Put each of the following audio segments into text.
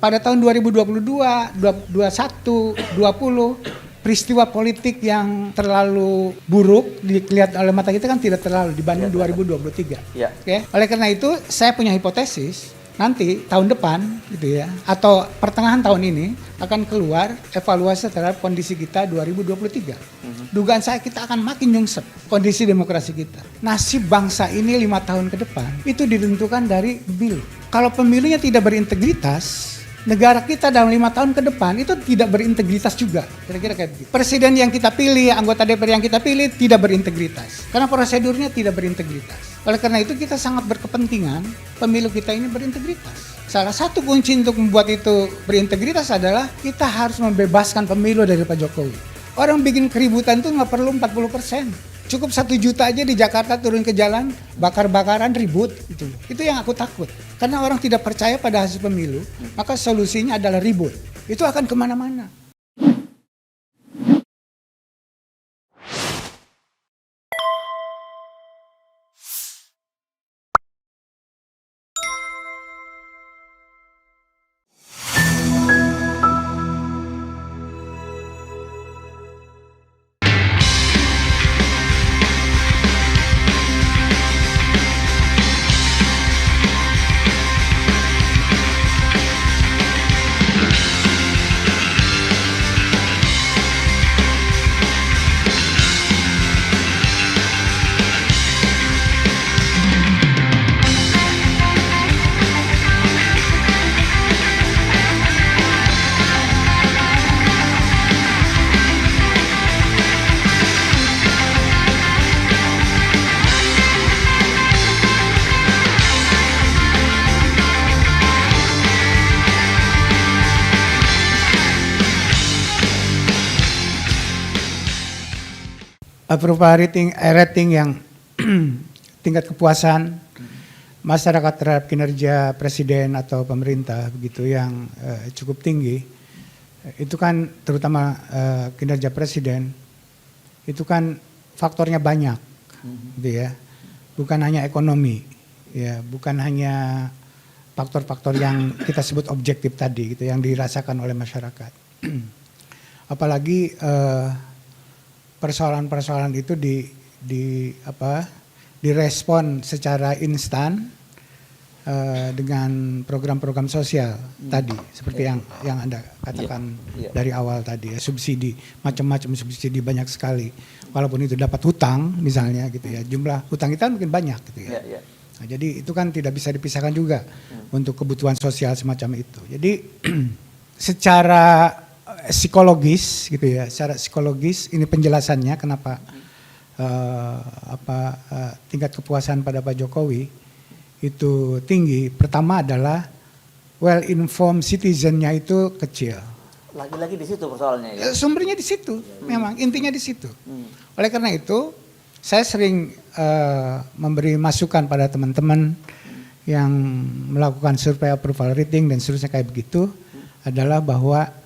pada tahun 2022, 21, 20 peristiwa politik yang terlalu buruk dilihat oleh mata kita kan tidak terlalu dibanding 2023. Ya. Oke. Oleh karena itu saya punya hipotesis nanti tahun depan gitu ya atau pertengahan tahun ini akan keluar evaluasi terhadap kondisi kita 2023. Dugaan saya kita akan makin nyungsep kondisi demokrasi kita. Nasib bangsa ini 5 tahun ke depan itu ditentukan dari pemilu. Kalau pemilunya tidak berintegritas, negara kita dalam 5 tahun ke depan itu tidak berintegritas juga. Kira-kira kayak begitu. Presiden yang kita pilih, anggota DPR yang kita pilih tidak berintegritas. Karena prosedurnya tidak berintegritas. Oleh karena itu kita sangat berkepentingan pemilu kita ini berintegritas. Salah satu kunci untuk membuat itu berintegritas adalah kita harus membebaskan pemilu dari Pak Jokowi. Orang bikin keributan itu nggak perlu 40%. Cukup 1 juta aja di Jakarta turun ke jalan, bakar-bakaran, ribut. Itu yang aku takut. Karena orang tidak percaya pada hasil pemilu, maka solusinya adalah ribut. Itu akan kemana-mana. Approval rating yang tingkat kepuasan masyarakat terhadap kinerja presiden atau pemerintah begitu yang cukup tinggi, itu kan terutama kinerja presiden itu kan faktornya banyak, gitu ya, bukan hanya ekonomi, ya, bukan hanya faktor-faktor yang kita sebut objektif tadi, gitu, yang dirasakan oleh masyarakat. Apalagi persoalan-persoalan itu direspon secara instan dengan program-program sosial tadi seperti yang Anda katakan dari awal tadi ya, subsidi, macam-macam subsidi banyak sekali. Walaupun itu dapat hutang misalnya gitu ya, jumlah hutang kita mungkin banyak gitu ya. Nah, jadi itu kan tidak bisa dipisahkan juga untuk kebutuhan sosial semacam itu. Jadi secara psikologis gitu ya, secara psikologis ini penjelasannya kenapa tingkat kepuasan pada Pak Jokowi itu tinggi. Pertama adalah well informed citizennya itu kecil. Lagi-lagi di situ persoalannya ya. Sumbernya di situ, memang intinya di situ. Oleh karena itu saya sering memberi masukan pada teman-teman yang melakukan survei approval rating dan seterusnya kayak begitu adalah bahwa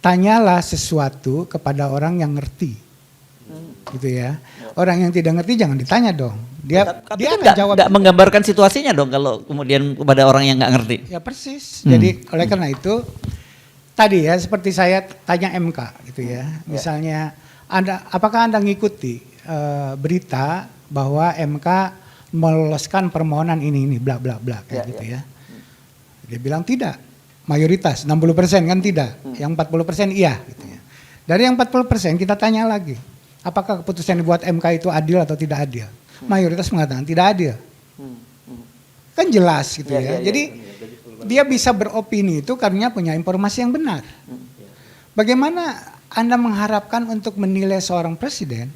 tanyalah sesuatu kepada orang yang ngerti, gitu ya. Orang yang tidak ngerti jangan ditanya dong. Dia akan jawab. Nggak menggambarkan situasinya dong kalau kemudian kepada orang yang nggak ngerti. Ya persis. Jadi oleh karena itu tadi ya seperti saya tanya MK, gitu ya. Misalnya apakah Anda ngikuti berita bahwa MK meloloskan permohonan ini bla bla bla kayak gitu ya. Dia bilang tidak. Mayoritas 60% kan tidak, yang 40% iya gitu ya. Dari yang 40% kita tanya lagi, apakah keputusan dibuat MK itu adil atau tidak adil? Mayoritas mengatakan tidak adil. Kan jelas gitu ya. Jadi dia bisa beropini itu karena punya informasi yang benar. Bagaimana Anda mengharapkan untuk menilai seorang presiden?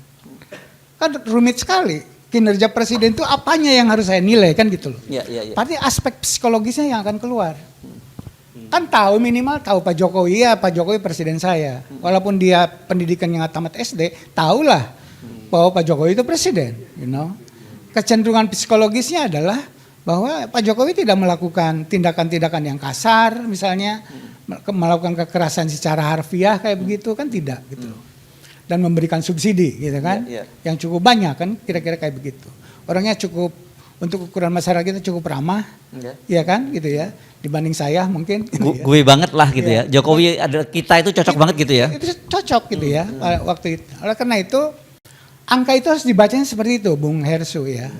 Kan rumit sekali. Kinerja presiden itu apanya yang harus saya nilai kan gitu loh. Berarti aspek psikologisnya yang akan keluar. Kan tahu minimal tahu Pak Jokowi ya, Pak Jokowi presiden saya. Walaupun dia pendidikan yang tamat SD, tahulah bahwa Pak Jokowi itu presiden, you know. Kecenderungan psikologisnya adalah bahwa Pak Jokowi tidak melakukan tindakan-tindakan yang kasar, misalnya melakukan kekerasan secara harfiah kayak begitu kan tidak gitu. Dan memberikan subsidi gitu kan, yang cukup banyak kan kira-kira kayak begitu. Orangnya cukup untuk ukuran masyarakat kita cukup ramah, ya kan, gitu ya, dibanding saya mungkin. Gitu ya. Gue banget lah gitu Iya. ya. Jokowi ada kita itu cocok banget gitu ya. Itu cocok gitu ya waktu itu. Oleh karena itu angka itu harus dibacanya seperti itu, Bung Hersu ya.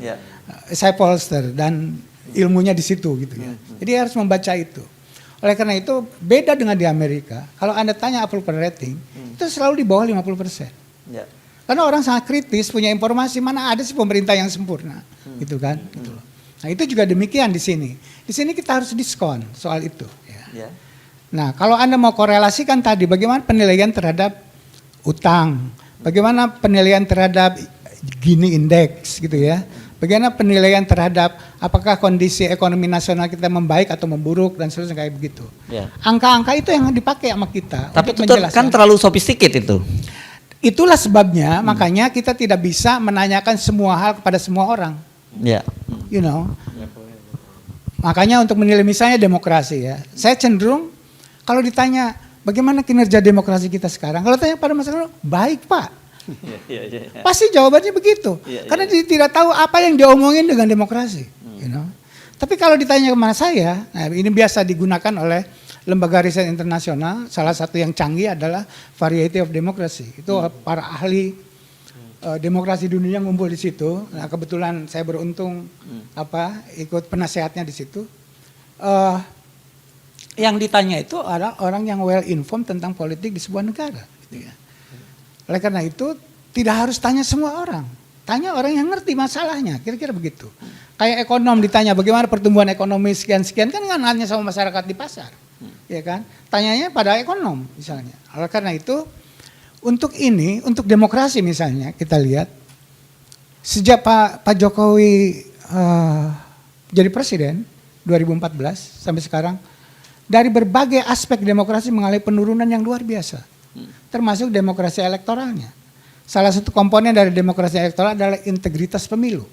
Saya pollster dan ilmunya di situ gitu ya. Jadi harus membaca itu. Oleh karena itu beda dengan di Amerika. Kalau Anda tanya approval rating, itu selalu di bawah 50%. Karena orang sangat kritis, punya informasi, mana ada sih pemerintah yang sempurna, gitu kan. Gitu loh. Nah itu juga demikian di sini. Di sini kita harus diskon soal itu. Ya. Nah kalau Anda mau korelasikan tadi, bagaimana penilaian terhadap utang, bagaimana penilaian terhadap Gini Index gitu ya, bagaimana penilaian terhadap apakah kondisi ekonomi nasional kita membaik atau memburuk dan seterusnya kayak begitu. Angka-angka itu yang dipakai sama kita. Tapi itu untuk menjelaskan. kan terlalu sophisticated itu. Itulah sebabnya makanya kita tidak bisa menanyakan semua hal kepada semua orang. You know. Makanya untuk menilai misalnya demokrasi ya. Saya cenderung kalau ditanya bagaimana kinerja demokrasi kita sekarang, kalau tanya pada masyarakat baik Pak. Pasti jawabannya begitu. Karena dia tidak tahu apa yang diomongin dengan demokrasi. You know. Tapi kalau ditanya kemana saya, nah ini biasa digunakan oleh lembaga riset internasional, salah satu yang canggih adalah Variety of Democracy. Itu para ahli demokrasi dunia ngumpul di situ. Nah, kebetulan saya beruntung ikut penasehatnya di situ. Yang ditanya itu adalah orang yang well informed tentang politik di sebuah negara. Gitu ya. Oleh karena itu tidak harus tanya semua orang. Tanya orang yang ngerti masalahnya, kira-kira begitu. Kayak ekonom ditanya bagaimana pertumbuhan ekonomi sekian-sekian, kan hanya sama masyarakat di pasar. Ya kan? Tanyanya pada ekonom misalnya. Oleh karena itu untuk ini, untuk demokrasi misalnya kita lihat sejak Pak Jokowi jadi presiden 2014 sampai sekarang, dari berbagai aspek demokrasi mengalami penurunan yang luar biasa, termasuk demokrasi elektoralnya. Salah satu komponen dari demokrasi elektoral adalah integritas pemilu,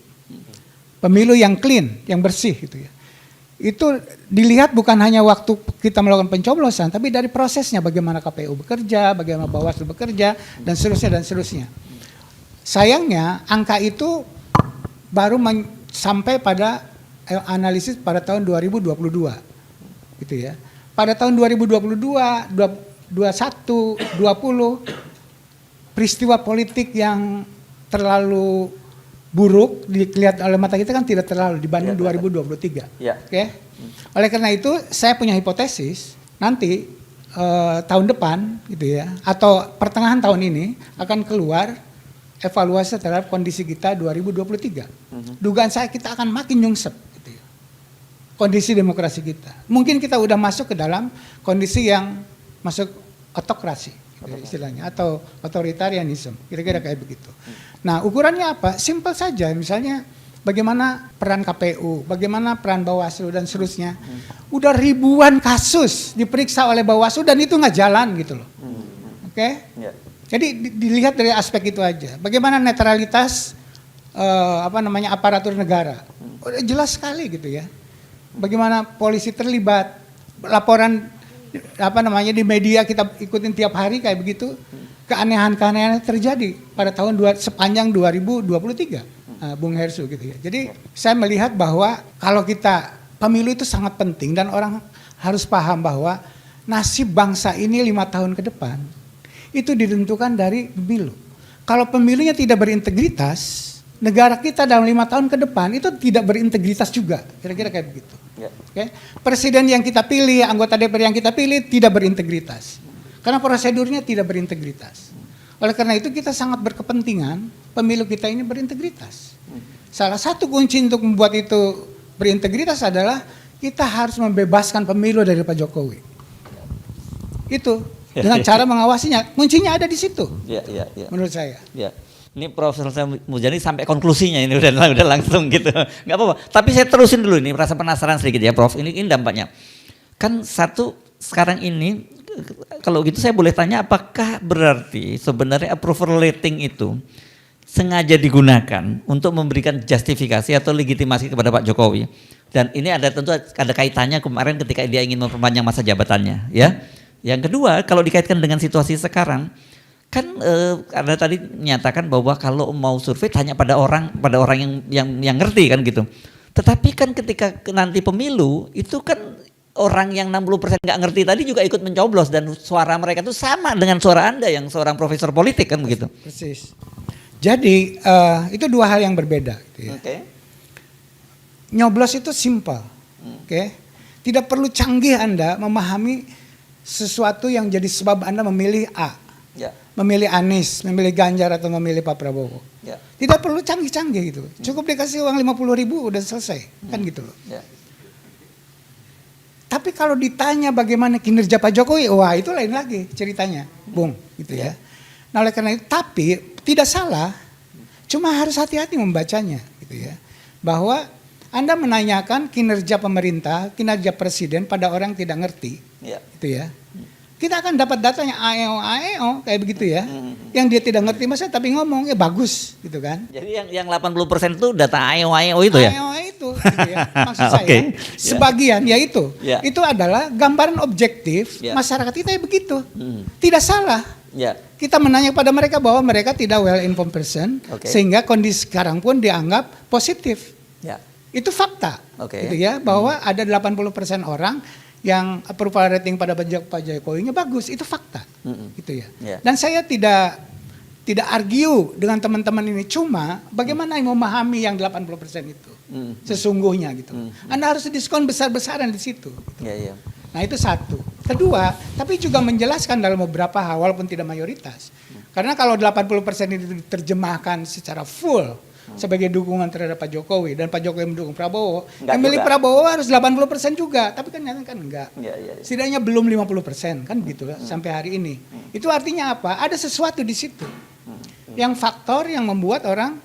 pemilu yang clean, yang bersih gitu ya. Itu dilihat bukan hanya waktu kita melakukan pencoblosan, tapi dari prosesnya, bagaimana KPU bekerja, bagaimana Bawaslu bekerja, dan seterusnya dan seterusnya. Sayangnya angka itu baru sampai pada analisis pada tahun 2022, gitu ya. Pada tahun 2022, 21, 20 peristiwa politik yang terlalu buruk dilihat oleh mata kita kan tidak terlalu dibanding 2023. Oke. Oleh karena itu saya punya hipotesis nanti tahun depan gitu ya atau pertengahan tahun ini akan keluar evaluasi terhadap kondisi kita 2023. Dugaan saya kita akan makin nyungsep gitu ya. Kondisi demokrasi kita. Mungkin kita udah masuk ke dalam kondisi yang masuk autokrasi gitu, istilahnya atau authoritarianism. Kira-kira kayak begitu. Nah, ukurannya apa? Simpel saja, misalnya bagaimana peran KPU, bagaimana peran Bawaslu dan seterusnya. Udah ribuan kasus diperiksa oleh Bawaslu dan itu nggak jalan gitu loh. Oke? Jadi dilihat dari aspek itu aja. Bagaimana netralitas aparatur negara. Udah jelas sekali gitu ya. Bagaimana polisi terlibat, laporan di media kita ikutin tiap hari kayak begitu. Keanehan-keanehan terjadi pada sepanjang 2023, Bung Hersu gitu ya. Jadi saya melihat bahwa kalau kita pemilu itu sangat penting dan orang harus paham bahwa nasib bangsa ini 5 tahun ke depan itu ditentukan dari pemilu. Kalau pemilunya tidak berintegritas, negara kita dalam 5 tahun ke depan itu tidak berintegritas juga, kira-kira kayak begitu. Okay? Presiden yang kita pilih, anggota DPR yang kita pilih tidak berintegritas. Karena prosedurnya tidak berintegritas. Oleh karena itu kita sangat berkepentingan pemilu kita ini berintegritas. Salah satu kunci untuk membuat itu berintegritas adalah kita harus membebaskan pemilu dari Pak Jokowi. Itu dengan cara mengawasinya. Kuncinya ada di situ. Menurut saya. Ini Prof. Muzani sampai konklusinya ini udah langsung gitu. Nggak apa-apa. Tapi saya terusin dulu ini, merasa penasaran sedikit ya Prof. Ini dampaknya. Kan sekarang ini kalau gitu saya boleh tanya apakah berarti sebenarnya approval rating itu sengaja digunakan untuk memberikan justifikasi atau legitimasi kepada Pak Jokowi. Dan ini tentu ada kaitannya kemarin ketika dia ingin memperpanjang masa jabatannya ya. Yang kedua kalau dikaitkan dengan situasi sekarang kan Anda tadi menyatakan bahwa kalau mau survei tanya pada orang yang ngerti kan gitu. Tetapi kan ketika nanti pemilu itu kan orang yang 60% nggak ngerti tadi juga ikut mencoblos dan suara mereka itu sama dengan suara Anda yang seorang profesor politik kan begitu. Persis. Jadi itu dua hal yang berbeda. Gitu ya. Oke. Nyoblos itu simple. Oke. Tidak perlu canggih Anda memahami sesuatu yang jadi sebab Anda memilih A. Ya. Memilih Anies, memilih Ganjar atau memilih Pak Prabowo. Ya. Tidak perlu canggih-canggih gitu. Cukup dikasih uang 50.000 udah selesai. Kan gitu loh. Ya. Tapi kalau ditanya bagaimana kinerja Pak Jokowi, wah itu lain lagi ceritanya, Bung, gitu ya. Nah oleh karena itu, tapi tidak salah, cuma harus hati-hati membacanya, gitu ya. Bahwa Anda menanyakan kinerja pemerintah, kinerja presiden pada orang yang tidak ngerti, gitu ya. Kita akan dapat datanya AEO kayak begitu ya. Yang dia tidak ngerti masa tapi ngomong ya bagus, gitu kan. Jadi yang 80% itu data AEO itu ya? AEO itu, gitu ya. Maksud saya, Oke. sebagian ya itu. Ya. Itu adalah gambaran objektif Ya. masyarakat kita ya begitu. Tidak salah. Ya. Kita menanya pada mereka bahwa mereka tidak well informed person, Oke. sehingga kondisi sekarang pun dianggap positif. Ya. Itu fakta. Oke. Gitu ya, bahwa ada 80% orang yang approval rating pada Pak Jokowi-nya bagus, itu fakta. Gitu ya. Ya. Dan saya tidak argue dengan teman-teman ini, cuma bagaimana memahami yang 80% itu sesungguhnya gitu. Anda harus diskon besar-besaran di situ. Gitu. Ya. Nah itu satu. Kedua, tapi juga menjelaskan dalam beberapa hal walaupun tidak mayoritas. Karena kalau 80% itu diterjemahkan secara full sebagai dukungan terhadap Pak Jokowi dan Pak Jokowi mendukung Prabowo, yang milik Prabowo harus 80% juga, tapi kan enggak. Ya. Setidaknya belum 50% kan gitu ya, sampai hari ini. Itu artinya apa? Ada sesuatu di situ. Yang faktor yang membuat orang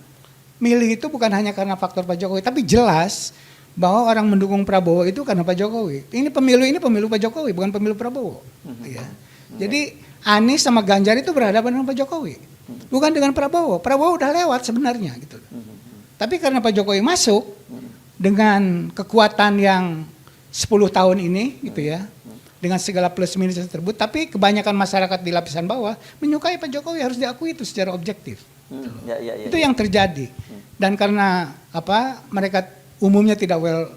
milih itu bukan hanya karena faktor Pak Jokowi, tapi jelas bahwa orang mendukung Prabowo itu karena Pak Jokowi. Ini pemilu Pak Jokowi, bukan pemilu Prabowo. Ya. Jadi Anies sama Ganjar itu berhadapan dengan Pak Jokowi, bukan dengan Prabowo. Prabowo udah lewat sebenarnya gitu. Tapi karena Pak Jokowi masuk dengan kekuatan yang 10 tahun ini gitu ya, dengan segala plus minus tersebut, tapi kebanyakan masyarakat di lapisan bawah menyukai Pak Jokowi, harus diakui itu secara objektif. Itu yang terjadi. Dan karena mereka umumnya tidak well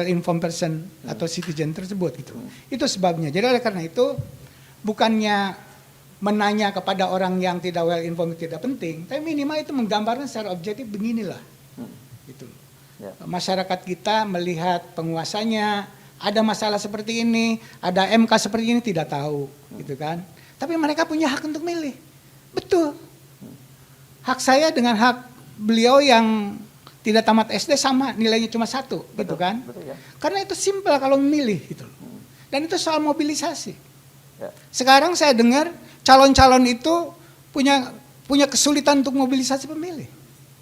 informed person atau citizen tersebut gitu. Itu sebabnya. Jadi oleh karena itu bukannya menanya kepada orang yang tidak well informed tidak penting, tapi minimal itu menggambarkan secara objektif beginilah. Gitu. Masyarakat kita melihat penguasanya ada masalah seperti ini, ada MK seperti ini tidak tahu, gitu kan. Tapi mereka punya hak untuk milih. Betul. Hak saya dengan hak beliau yang tidak tamat SD sama, nilainya cuma 1, gitu kan. Betul, ya. Karena itu simpel kalau memilih gitu. Dan itu soal mobilisasi. Sekarang saya dengar calon-calon itu punya kesulitan untuk mobilisasi pemilih.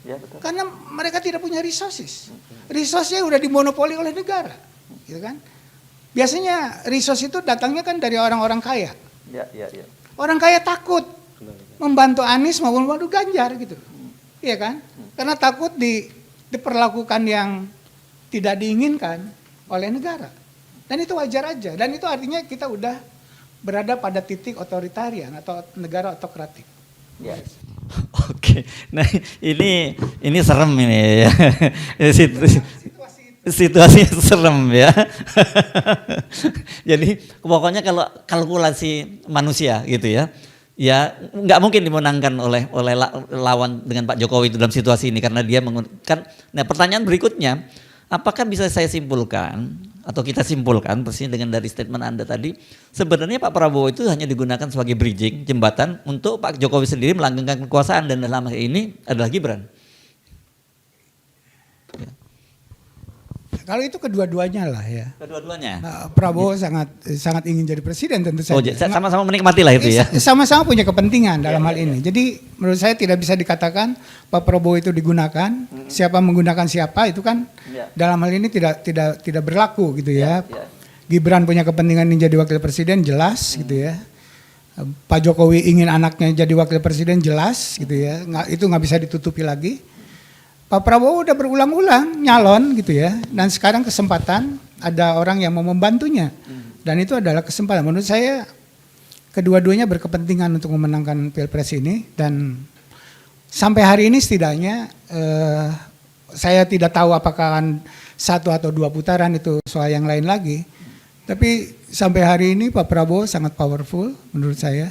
Ya, betul. Karena mereka tidak punya resources. Resource-nya udah dimonopoli oleh negara, gitu kan. Biasanya resource itu datangnya kan dari orang-orang kaya. Ya. Orang kaya takut membantu Anies maupun membantu Ganjar gitu. Iya kan? Karena takut diperlakukan yang tidak diinginkan oleh negara. Dan itu wajar aja. Dan itu artinya kita udah berada pada titik otoritarian atau negara otokratik. Ya. Oke. Nah, ini serem ini ya. Situasinya serem ya. Jadi pokoknya kalau kalkulasi manusia gitu ya. Ya nggak mungkin dimenangkan oleh lawan dengan Pak Jokowi itu dalam situasi ini karena dia kan. Nah pertanyaan berikutnya, apakah bisa saya simpulkan atau kita simpulkan persisnya dengan dari statement Anda tadi, sebenarnya Pak Prabowo itu hanya digunakan sebagai bridging, jembatan untuk Pak Jokowi sendiri melanggengkan kekuasaan dan dalam hal ini adalah Gibran. Ya. Kalau itu kedua-duanya lah ya. Kedua-duanya. Nah, Prabowo sangat ingin jadi presiden tentu saja. Oh, sama-sama menikmati lah itu ya. Sama-sama punya kepentingan dalam hal ini. Jadi menurut saya tidak bisa dikatakan Pak Prabowo itu digunakan, siapa menggunakan siapa itu kan dalam hal ini tidak berlaku gitu ya. Gibran punya kepentingan ingin jadi wakil presiden jelas gitu ya. Pak Jokowi ingin anaknya jadi wakil presiden jelas gitu ya. Itu nggak bisa ditutupi lagi. Pak Prabowo udah berulang-ulang nyalon gitu ya, dan sekarang kesempatan ada orang yang mau membantunya, dan itu adalah kesempatan. Menurut saya kedua-duanya berkepentingan untuk memenangkan pilpres ini, dan sampai hari ini setidaknya saya tidak tahu apakah akan 1 atau 2 putaran, itu soal yang lain lagi. Tapi sampai hari ini Pak Prabowo sangat powerful menurut saya.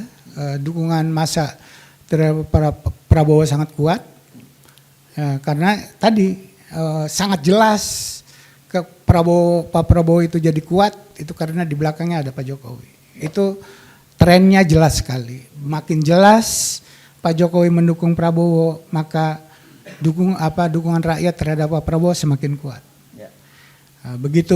Dukungan massa terhadap Prabowo sangat kuat. Karena tadi sangat jelas Pak Prabowo itu jadi kuat itu karena di belakangnya ada Pak Jokowi. Itu trennya jelas sekali. Makin jelas Pak Jokowi mendukung Prabowo, maka dukungan rakyat terhadap Pak Prabowo semakin kuat. Begitu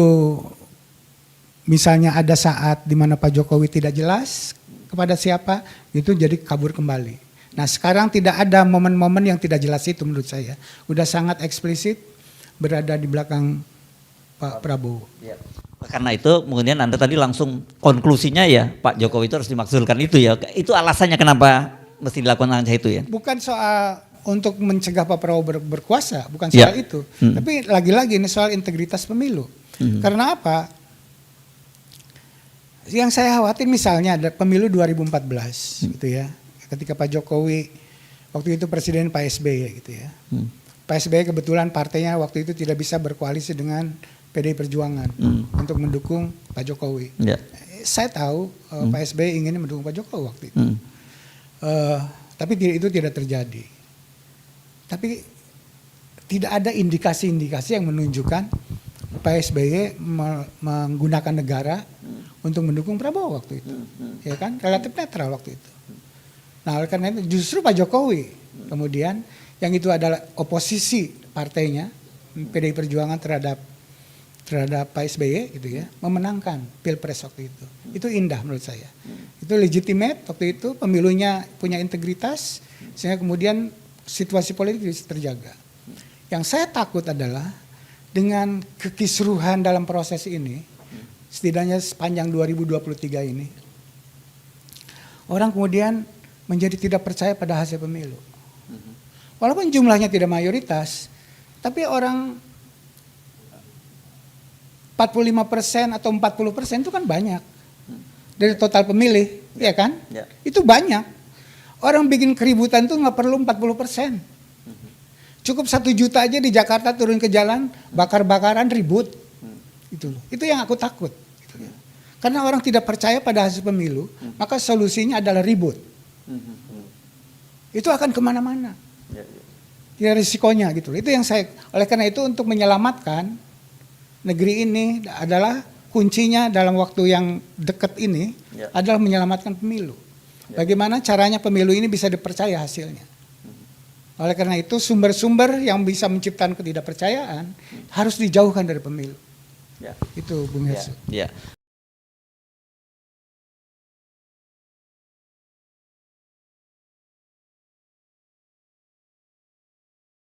misalnya ada saat di mana Pak Jokowi tidak jelas kepada siapa, itu jadi kabur kembali. Nah sekarang tidak ada momen-momen yang tidak jelas itu menurut saya. Udah sangat eksplisit berada di belakang Pak Prabowo. Karena itu kemudian Anda tadi langsung konklusinya ya Pak Jokowi itu harus dimaksudkan itu ya. Itu alasannya kenapa mesti dilakukan itu ya? Bukan soal untuk mencegah Pak Prabowo berkuasa, bukan soal itu. Tapi lagi-lagi ini soal integritas pemilu. Karena apa? Yang saya khawatir misalnya ada pemilu 2014 gitu ya. Ketika Pak Jokowi waktu itu presiden Pak SBY gitu ya. Pak SBY kebetulan partainya waktu itu tidak bisa berkoalisi dengan PDI Perjuangan untuk mendukung Pak Jokowi. Saya tahu Pak SBY ingin mendukung Pak Jokowi waktu itu. Tapi itu tidak terjadi. Tapi tidak ada indikasi-indikasi yang menunjukkan Pak SBY menggunakan negara untuk mendukung Prabowo waktu itu. Ya kan? Relatif netral waktu itu. Nah, oleh karena itu justru Pak Jokowi kemudian yang itu adalah oposisi partainya PDI Perjuangan terhadap Pak SBY gitu ya, memenangkan Pilpres waktu itu. Itu indah menurut saya. Itu legitimate waktu itu, pemilunya punya integritas sehingga kemudian situasi politik bisa terjaga. Yang saya takut adalah dengan kekisruhan dalam proses ini, setidaknya sepanjang 2023 ini, orang kemudian menjadi tidak percaya pada hasil pemilu. Walaupun jumlahnya tidak mayoritas, tapi orang 45% atau 40% itu kan banyak dari total pemilih, ya kan? Itu banyak. Orang bikin keributan itu nggak perlu 40%. Cukup 1 juta aja di Jakarta turun ke jalan, bakar-bakaran ribut. Itu yang aku takut. Karena orang tidak percaya pada hasil pemilu, maka solusinya adalah ribut. Itu akan kemana-mana. Ya risikonya gitu. Itu yang saya, oleh karena itu untuk menyelamatkan negeri ini adalah kuncinya dalam waktu yang dekat ini adalah menyelamatkan pemilu. Bagaimana caranya pemilu ini bisa dipercaya hasilnya. Oleh karena itu sumber-sumber yang bisa menciptakan ketidakpercayaan harus dijauhkan dari pemilu. Itu Bung Hesu.